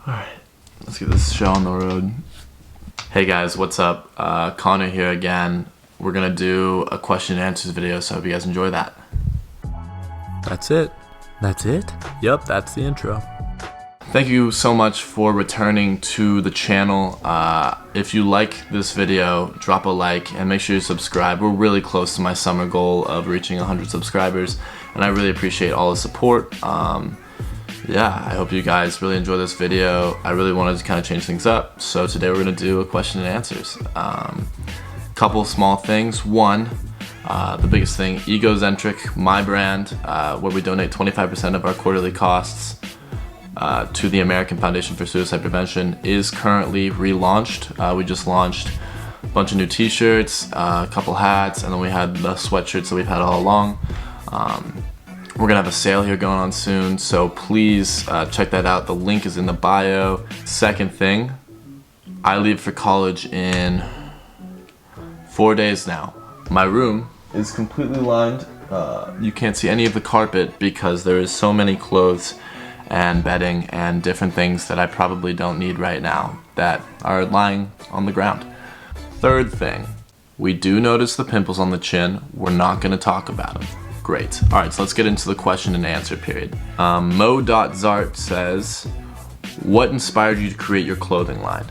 Alright, let's get this show on the road. Hey guys, what's up? Connor here again. We're gonna do a question and answers video, so I hope you guys enjoy that. That's it. That's it? Yep, that's the intro. Thank you so much for returning to the channel. If you like this video, drop a like and make sure you subscribe. We're really close to my summer goal of reaching 100 subscribers, and I really appreciate all the support. Yeah, I hope you guys really enjoy this video. I really wanted to kind of change things up, so today we're gonna do a question and answers. Couple small things. One, the biggest thing, Egocentric, my brand, where we donate 25% of our quarterly costs to the American Foundation for Suicide Prevention, is currently relaunched. We just launched a bunch of new t-shirts, a couple hats, and then we had the sweatshirts that we've had all along. We're gonna have a sale here going on soon, so please check that out. The link is in the bio. Second thing, I leave for college in 4 days now. My room is completely lined. You can't see any of the carpet because there is so many clothes and bedding and different things that I probably don't need right now that are lying on the ground. Third thing, we do notice the pimples on the chin. We're not gonna talk about them. Great. Alright, so let's get into the question and answer period. Mo.Zart says, what inspired you to create your clothing line?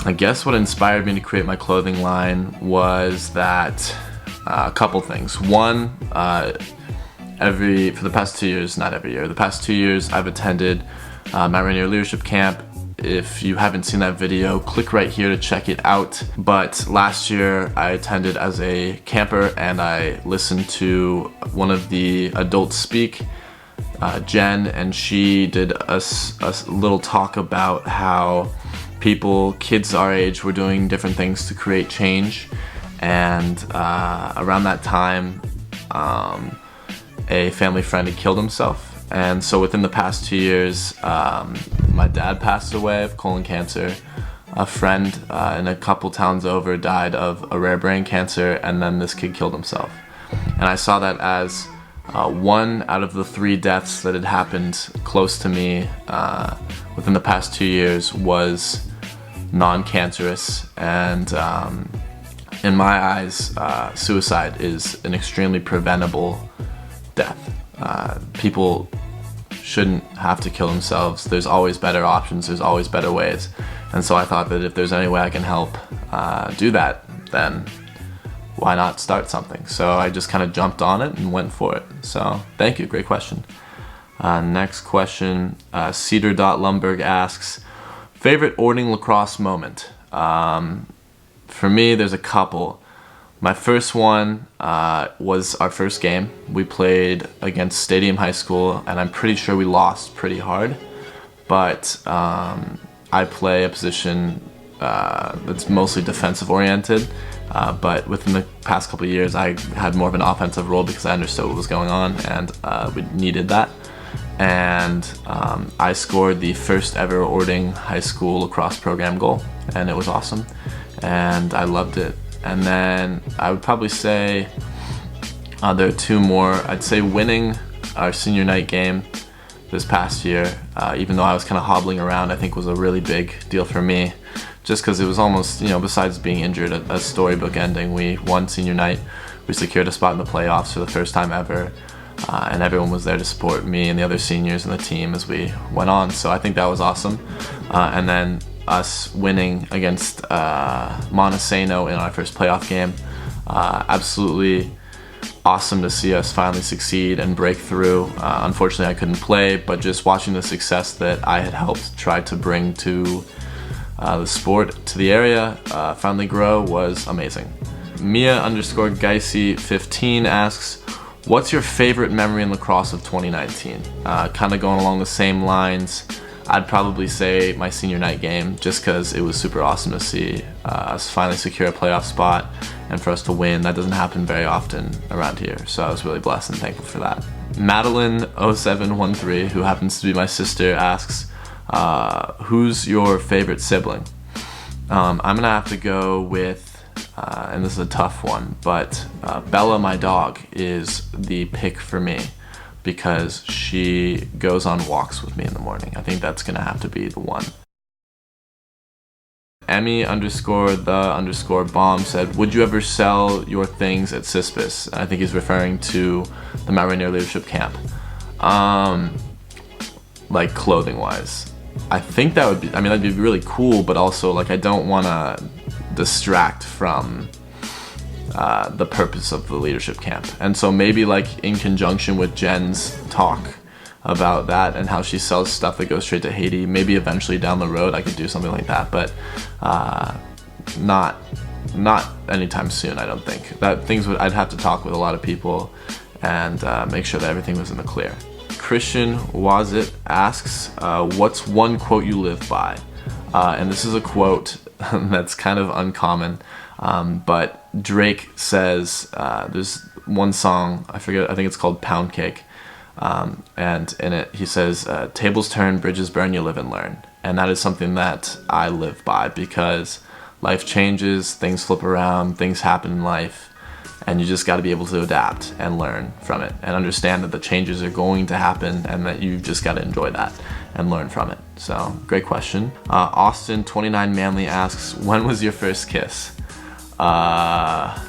I guess what inspired me to create my clothing line was that a couple things. One, for the past 2 years, not every year, the past 2 years I've attended Mount Rainier Leadership Camp. If you haven't seen that video, click right here to check it out. But last year I attended as a camper and I listened to one of the adults speak, Jen, and she did a little talk about how kids our age, were doing different things to create change. And around that time, a family friend had killed himself. And so within the past 2 years, my dad passed away of colon cancer. A friend in a couple towns over died of a rare brain cancer, and then this kid killed himself. And I saw that as one out of the 3 deaths that had happened close to me within the past 2 years was non-cancerous. And in my eyes, suicide is an extremely preventable death. People shouldn't have to kill themselves. There's always better options, there's always better ways. And so I thought that if there's any way I can help do that, then why not start something? So I just kind of jumped on it and went for it. So thank you, great question. Next question, Cedar.Lumberg asks, favorite Orting lacrosse moment? For me, there's a couple. My first one was our first game. We played against Stadium High School, and I'm pretty sure we lost pretty hard. But I play a position that's mostly defensive oriented. But within the past couple of years, I had more of an offensive role because I understood what was going on, and we needed that. And I scored the first ever Orting High School lacrosse program goal, and it was awesome, and I loved it. And then I would probably say there are 2 more. I'd say winning our senior night game this past year, even though I was kind of hobbling around, I think was a really big deal for me. Just because it was almost, besides being injured, a storybook ending. We won senior night, we secured a spot in the playoffs for the first time ever, and everyone was there to support me and the other seniors and the team as we went on. So I think that was awesome. And then us winning against Montesano in our first playoff game. Absolutely awesome to see us finally succeed and break through. Unfortunately, I couldn't play, but just watching the success that I had helped try to bring to the sport, to the area, finally grow was amazing. Mia_Geisy15 asks, what's your favorite memory in lacrosse of 2019? Kind of going along the same lines. I'd probably say my senior night game, just because it was super awesome to see us finally secure a playoff spot and for us to win. That doesn't happen very often around here, so I was really blessed and thankful for that. Madeline0713, who happens to be my sister, asks, who's your favorite sibling? I'm gonna have to go with, and this is a tough one, but Bella, my dog, is the pick for me. because she goes on walks with me in the morning. I think that's gonna have to be the one. Emmy_the_bomb said, would you ever sell your things at CISPAS? I think he's referring to the Mount Rainier Leadership Camp. Like clothing wise. I think that would be, I mean, that'd be really cool, but also like I don't want to distract from the purpose of the leadership camp. And so maybe like in conjunction with Jen's talk about that and how she sells stuff that goes straight to Haiti, maybe eventually down the road I could do something like that, but not anytime soon. I don't think that I'd have to talk with a lot of people and make sure that everything was in the clear. Christian Wazit asks, what's one quote you live by? And this is a quote that's kind of uncommon, but Drake says, there's one song, I forget, I think it's called Pound Cake, and in it he says, tables turn, bridges burn, you live and learn. And that is something that I live by, because life changes, things flip around, things happen in life, and you just got to be able to adapt and learn from it and understand that the changes are going to happen and that you've just got to enjoy that and learn from it. So, great question. Austin 29 Manly asks, when was your first kiss? I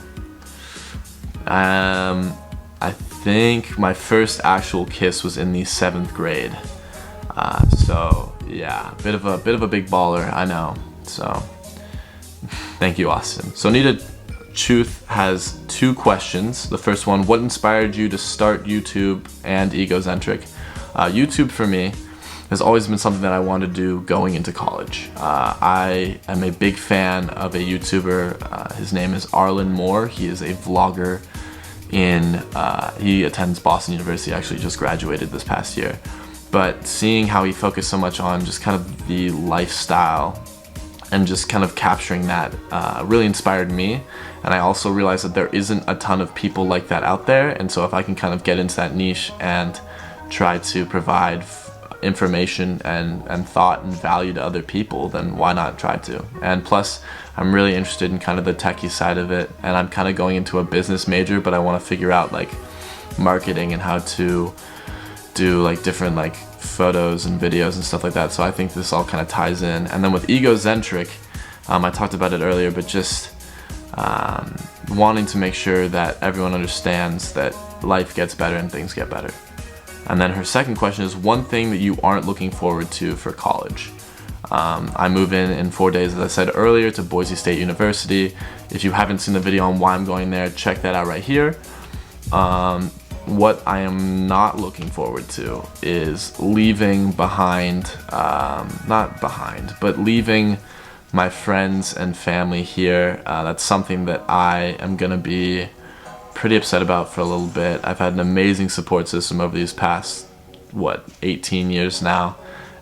think my first actual kiss was in the 7th grade. So yeah, bit of a big baller, I know. So thank you, Austin. So Nita Chuth has 2 questions. The first one, what inspired you to start YouTube and Egocentric? YouTube for me has always been something that I wanted to do going into college. I am a big fan of a YouTuber. His name is Arlen Moore. He is a vlogger he attends Boston University, actually just graduated this past year. But seeing how he focused so much on just kind of the lifestyle and just kind of capturing that really inspired me. And I also realized that there isn't a ton of people like that out there, and so if I can kind of get into that niche and try to provide information and thought and value to other people, then why not try to? And plus, I'm really interested in kind of the techie side of it, and I'm kind of going into a business major, but I want to figure out like marketing and how to do like different like photos and videos and stuff like that. So I think this all kind of ties in. And then with Egocentric, I talked about it earlier, but just wanting to make sure that everyone understands that life gets better and things get better. And then her second question is, one thing that you aren't looking forward to for college. I move in 4 days, as I said earlier, to Boise State University. If you haven't seen the video on why I'm going there, check that out right here. What I am not looking forward to is leaving behind, leaving my friends and family here. That's something that I am gonna be pretty upset about for a little bit. I've had an amazing support system over these past, 18 years now,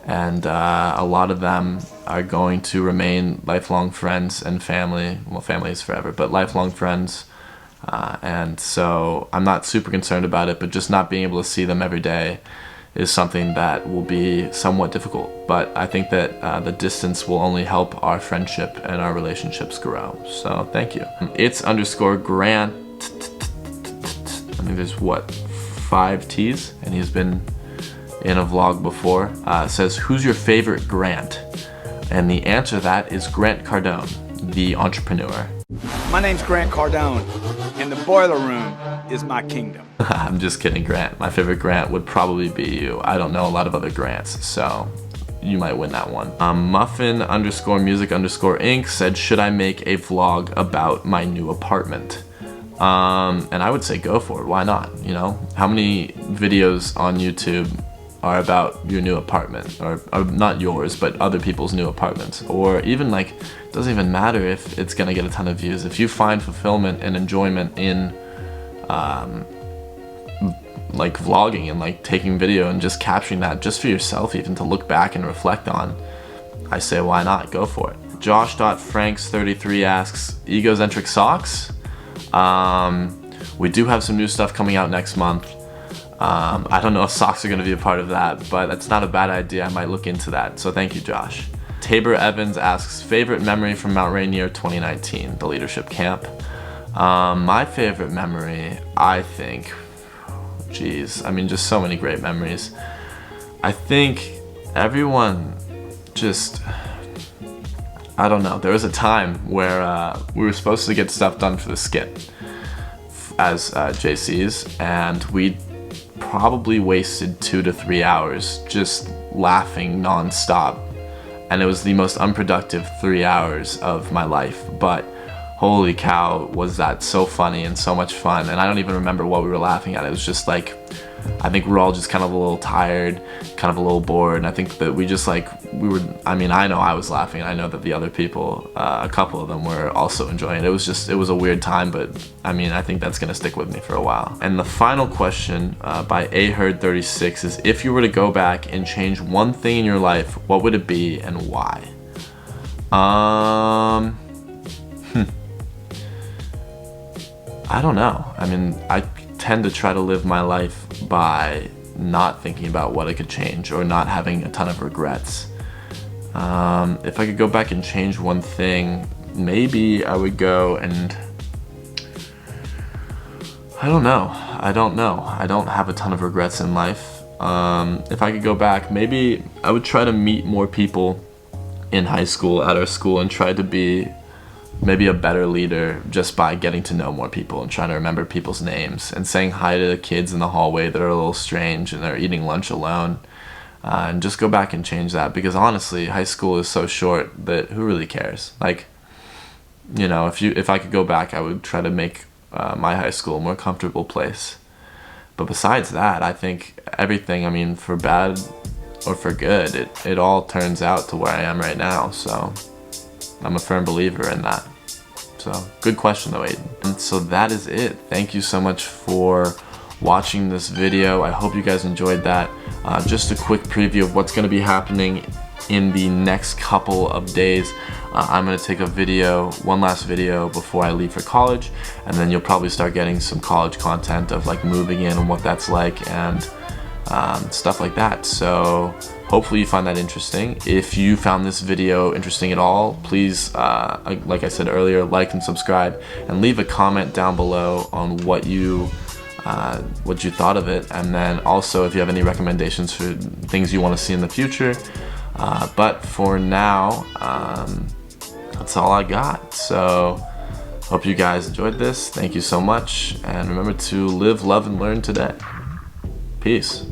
and a lot of them are going to remain lifelong friends and family. Well, family is forever, but lifelong friends. And so I'm not super concerned about it, but just not being able to see them every day is something that will be somewhat difficult. But I think that the distance will only help our friendship and our relationships grow. So thank you. It's _Grant. I think there's 5 T's, and he's been in a vlog before. Says, who's your favorite Grant? And the answer to that is Grant Cardone, the entrepreneur. My name's Grant Cardone, and the boiler room is my kingdom. I'm just kidding, Grant. My favorite Grant would probably be you. I don't know a lot of other Grants, so you might win that one. Muffin_music_inc said, should I make a vlog about my new apartment? And I would say go for it. Why not? You know, how many videos on YouTube are about your new apartment, or not yours, but other people's new apartments? Or even like, it doesn't even matter if it's gonna get a ton of views. If you find fulfillment and enjoyment in like vlogging and like taking video and just capturing that just for yourself, even to look back and reflect on, I say why not? Go for it. Josh.franks33 asks, Egocentric socks? We do have some new stuff coming out next month. I don't know if socks are going to be a part of that, but that's not a bad idea. I might look into that. So thank you, Josh. Tabor Evans asks, favorite memory from Mount Rainier 2019, the leadership camp. My favorite memory, I think, geez, I mean, just so many great memories. I think everyone just, I don't know. There was a time where we were supposed to get stuff done for the skit as JCs, and we probably wasted 2 to 3 hours just laughing non-stop, and it was the most unproductive 3 hours of my life, but holy cow, was that so funny and so much fun. And I don't even remember what we were laughing at. It was just like, I think we were all just kind of a little tired, kind of a little bored, and I think that we just like, I know I was laughing, and I know that the other people, a couple of them were also enjoying it. It was a weird time, but I mean, I think that's gonna stick with me for a while. And the final question by aherd36 is, if you were to go back and change one thing in your life, what would it be and why? I don't know. I mean, I tend to try to live my life by not thinking about what I could change or not having a ton of regrets. If I could go back and change one thing, maybe I would go and... I don't know. I don't have a ton of regrets in life. If I could go back, maybe I would try to meet more people in high school, at our school, and try to be maybe a better leader just by getting to know more people and trying to remember people's names and saying hi to the kids in the hallway that are a little strange and are eating lunch alone, and just go back and change that, because honestly, high school is so short that who really cares? Like, you know, if I could go back, I would try to make my high school a more comfortable place. But besides that, I think everything, I mean, for bad or for good, it all turns out to where I am right now, so I'm a firm believer in that. So, good question though, Aiden. And so that is it. Thank you so much for watching this video. I hope you guys enjoyed that. Just a quick preview of what's going to be happening in the next couple of days. I'm going to take one last video before I leave for college, and then you'll probably start getting some college content of like moving in and what that's like and stuff like that. So hopefully you find that interesting. If you found this video interesting at all, please, like I said earlier, like and subscribe, and leave a comment down below on what you thought of it, and then also if you have any recommendations for things you want to see in the future. But for now, that's all I got. So hope you guys enjoyed this. Thank you so much, and remember to live, love, and learn today. Peace.